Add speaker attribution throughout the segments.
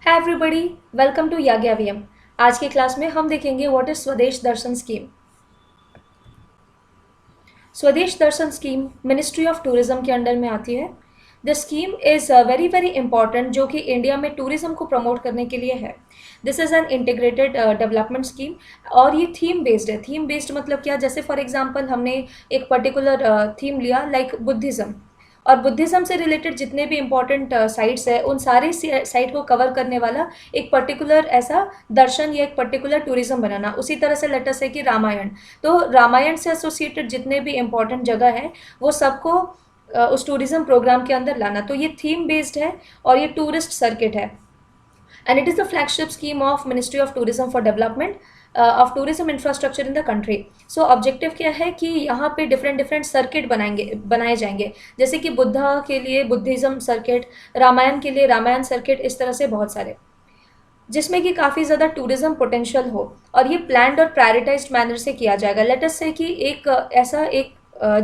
Speaker 1: Hi everybody, welcome to याज्ञावीएम। आज की क्लास में हम देखेंगे व्हाट इज स्वदेश दर्शन स्कीम। स्वदेश दर्शन स्कीम मिनिस्ट्री ऑफ टूरिज्म के अंडर में आती है। The scheme is very very important, जो कि इंडिया में टूरिज्म को प्रमोट करने के लिए है। This is an integrated development scheme और ये थीम बेस्ड है। थीम बेस्ड मतलब क्या, जैसे फॉर एग्जांपल हमने एक पर्टिकुलर थीम लिया लाइक बुद्धिज़्म, और बुद्धिज़्म से रिलेटेड जितने भी इम्पोर्टेंट साइट्स है उन सारे साइट को कवर करने वाला एक पर्टिकुलर ऐसा दर्शन या एक पर्टिकुलर टूरिज्म बनाना। उसी तरह से लेट अस से कि रामायण, तो रामायण से एसोसिएटेड जितने भी इम्पोर्टेंट जगह है वो सबको उस टूरिज्म प्रोग्राम के अंदर लाना। तो ये थीम बेस्ड है और ये टूरिस्ट सर्किट है, and it is the flagship scheme of Ministry of Tourism for Development of Tourism Infrastructure in the country. So objective क्या है कि यहाँ पे डिफरेंट डिफरेंट सर्किट बनाए जाएंगे, जैसे कि बुद्धा के लिए बुद्धिज्म सर्किट, रामायण के लिए रामायण सर्किट, इस तरह से बहुत सारे, जिसमें कि काफ़ी ज़्यादा टूरिज्म पोटेंशियल हो और ये प्लान्ड और प्रायोरिटाइज्ड मैनर से किया जाएगा। लेट अस से कि एक ऐसा एक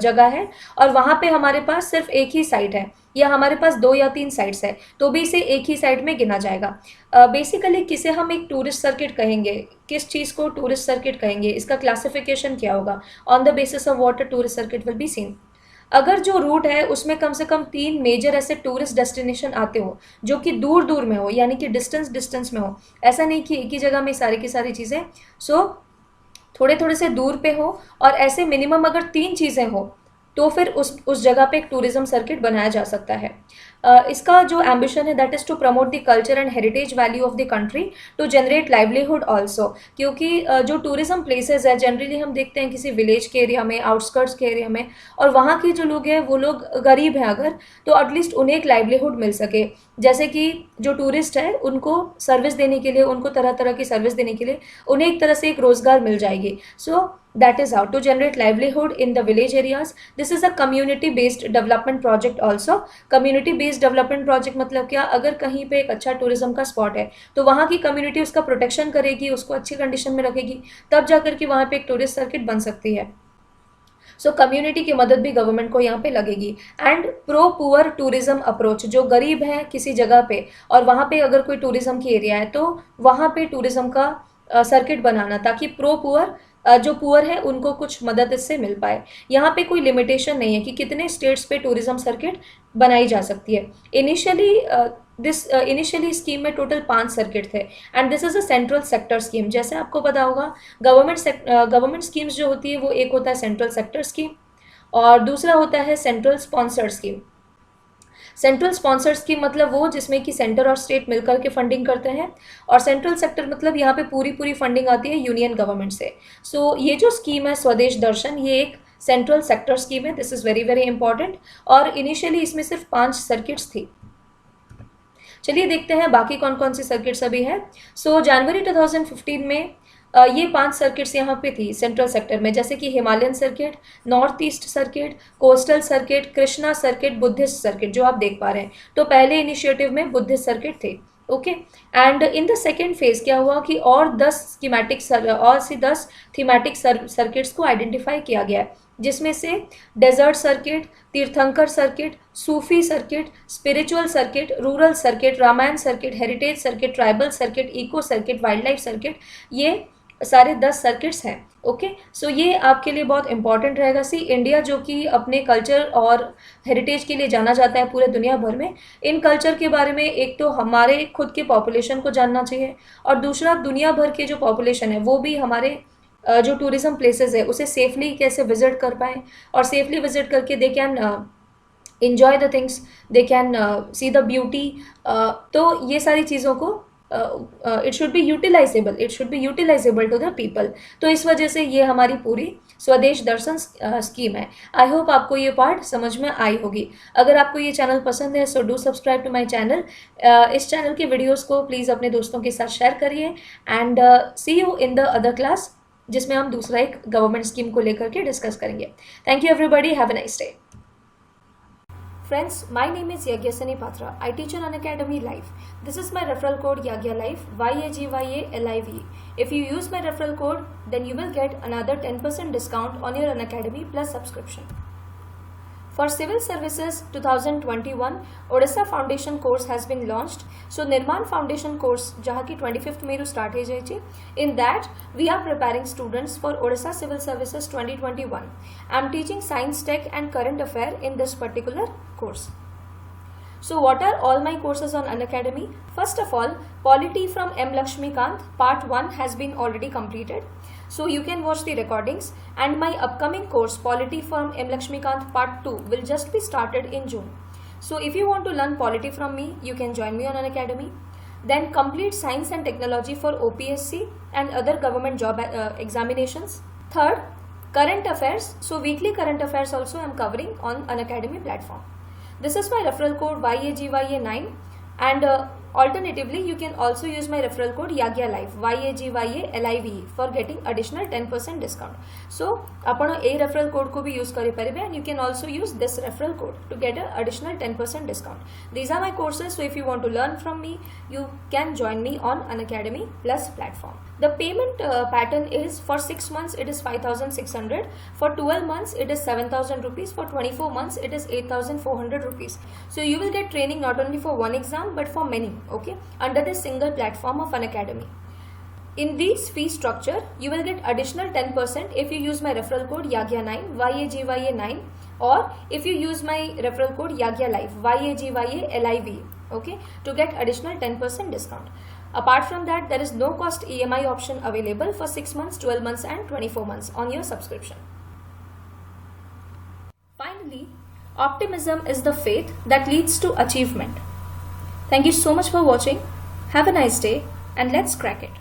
Speaker 1: जगह है और वहाँ पे हमारे पास सिर्फ एक ही साइट है या हमारे पास 2 या 3 साइट्स है, तो भी इसे एक ही साइट में गिना जाएगा। बेसिकली किसे हम एक टूरिस्ट सर्किट कहेंगे, किस चीज़ को टूरिस्ट सर्किट कहेंगे, इसका क्लासिफिकेशन क्या होगा, on the basis of what a tourist circuit will be seen. अगर जो रूट है उसमें कम से कम 3 मेजर ऐसे टूरिस्ट डेस्टिनेशन आते हो जो कि दूर दूर में हो, यानी कि डिस्टेंस डिस्टेंस में हो, ऐसा नहीं कि एक ही जगह में सारी की सारी चीज़ें, सो थोड़े थोड़े से दूर पे हो, और ऐसे मिनिमम अगर 3 चीज़ें हो तो फिर उस जगह पे एक टूरिज्म सर्किट बनाया जा सकता है। इसका जो एम्बिशन है that is to promote the culture and heritage value of the country, to generate livelihood also, क्योंकि जो टूरिज्म प्लेसेस है जनरली हम देखते हैं किसी विलेज के एरिया में, आउटस्कर्ट्स के एरिया में, और वहाँ के जो लोग हैं वो लोग गरीब हैं अगर, तो एटलीस्ट उन्हें एक लाइवलीहुड मिल सके। जैसे कि जो टूरिस्ट है उनको सर्विस देने के लिए, उनको तरह तरह की सर्विस देने के लिए उन्हें एक तरह से एक रोज़गार मिल जाएगी। सो that is how to generate livelihood in the village areas. This is a community based development project also. Community based development project मतलब क्या, अगर कहीं पे एक अच्छा टूरिज्म का स्पॉट है तो वहाँ की कम्युनिटी उसका प्रोटेक्शन करेगी, उसको अच्छी कंडीशन में रखेगी, तब जाकर के वहाँ पे एक टूरिस्ट सर्किट बन सकती है। सो कम्युनिटी की मदद भी गवर्नमेंट को यहाँ पे लगेगी। And pro poor tourism approach, जो गरीब है किसी जगह पे और वहाँ पे अगर कोई टूरिज्म की एरिया है तो वहाँ पे टूरिज्म का सर्किट बनाना, ताकि प्रो पुअर जो पुअर है उनको कुछ मदद इससे मिल पाए। यहाँ पे कोई लिमिटेशन नहीं है कि कितने स्टेट्स पे टूरिज्म सर्किट बनाई जा सकती है। इनिशियली स्कीम में टोटल 5 सर्किट थे, and this is a central sector scheme. जैसे आपको पता होगा गवर्नमेंट स्कीम्स जो होती है वो एक होता है सेंट्रल सेक्टर स्कीम और दूसरा होता है central sponsored scheme. Central sponsored scheme मतलब वो जिसमें कि सेंटर और स्टेट मिलकर के फंडिंग करते हैं, और सेंट्रल सेक्टर मतलब यहाँ पे पूरी पूरी फंडिंग आती है यूनियन गवर्नमेंट से। सो ये जो स्कीम है स्वदेश दर्शन, ये एक सेंट्रल सेक्टर स्कीम है। This is very very important, और इनिशियली इसमें सिर्फ 5 सर्किट्स थी। चलिए देखते हैं बाकी कौन कौन सी सर्किट्स अभी है। सो जनवरी 2015 में ये 5 सर्किट्स यहाँ पे थी सेंट्रल सेक्टर में, जैसे कि Himalayan circuit, north east circuit, coastal circuit, Krishna circuit, Buddhist circuit, जो आप देख पा रहे हैं। तो पहले इनिशिएटिव में बुद्धिस्ट सर्किट थे, okay. And in the second phase क्या हुआ कि और 10 थीमेटिक सर्किट्स को आइडेंटिफाई किया गया है, जिसमें से डेजर्ट सर्किट, तीर्थंकर सर्किट, सूफी circuit, spiritual circuit, rural circuit, Ramayan circuit, heritage circuit, tribal circuit, eco circuit, wild life circuit, ये सारे 10 सर्किट्स हैं, ओके। सो ये आपके लिए बहुत इंपॉर्टेंट रहेगा। सी इंडिया जो कि अपने कल्चर और हेरिटेज के लिए जाना जाता है पूरे दुनिया भर में, इन कल्चर के बारे में एक तो हमारे खुद के पॉपुलेशन को जानना चाहिए, और दूसरा दुनिया भर के जो पॉपुलेशन है वो भी हमारे जो टूरिज्म प्लेसेस है उसे सेफली कैसे विजिट कर पाएँ, और सेफली विजिट करके they can enjoy the things, they can see the beauty। तो ये सारी चीज़ों को it should be utilisable to the people. तो इस वजह से ये हमारी पूरी स्वदेश दर्शन स्कीम है। आई होप आपको ये पार्ट समझ में आई होगी। अगर आपको ये चैनल पसंद है so do subscribe to my channel. इस चैनल के वीडियोज़ को प्लीज़ अपने दोस्तों के साथ शेयर करिए, and see you in the other class, जिसमें हम दूसरा एक गवर्नमेंट स्कीम को लेकर के डिस्कस करेंगे। Thank you everybody, have a nice day. Friends, my name is Yagyasani Patra. I teach on Unacademy Live. This is my referral code YAGYALIVE, YAGYALIVE. If you use my referral code, then you will get another 10% discount on your Unacademy Plus subscription. For Civil Services 2021, Odisha Foundation course has been launched. So Nirman Foundation course जहाँ की 25th में start हो जाएगी. In that we are preparing students for Odisha Civil Services 2021. I am teaching science, tech and current affair in this particular course. So what are all my courses on Unacademy? First of all, Polity from M. Lakshmikant part 1 has been already completed. So you can watch the recordings, and my upcoming course Polity from M. Lakshmikant part 2 will just be started in June. So if you want to learn polity from me, you can join me on Unacademy. Then complete science and technology for OPSC and other government job examinations. Third, current affairs. So weekly current affairs also I am covering on Unacademy platform. This is my referral code YAGYA9, and alternatively you can also use my referral code YAGYALIVE YAGYALIVE for getting additional 10% discount. So आपण a referral code को भी use करी परिबे, and you can also use this referral code to get an additional 10% discount. These are my courses, so if you want to learn from me, you can join me on Unacademy Plus platform. The payment pattern is for 6 months it is 5,600, for 12 months it is 7,000 rupees, for 24 months it is 8,400 rupees. So you will get training not only for one exam but for many, okay, under this single platform of Unacademy. In this fee structure, you will get additional 10% if you use my referral code YAGYA9 YAGYA9, or if you use my referral code YAGYALIVE YAGYALIVE, okay, to get additional 10% discount. Apart from that, there is no cost EMI option available for 6 months, 12 months and 24 months on your subscription. Finally, optimism is the faith that leads to achievement. Thank you so much for watching. Have a nice day and let's crack it.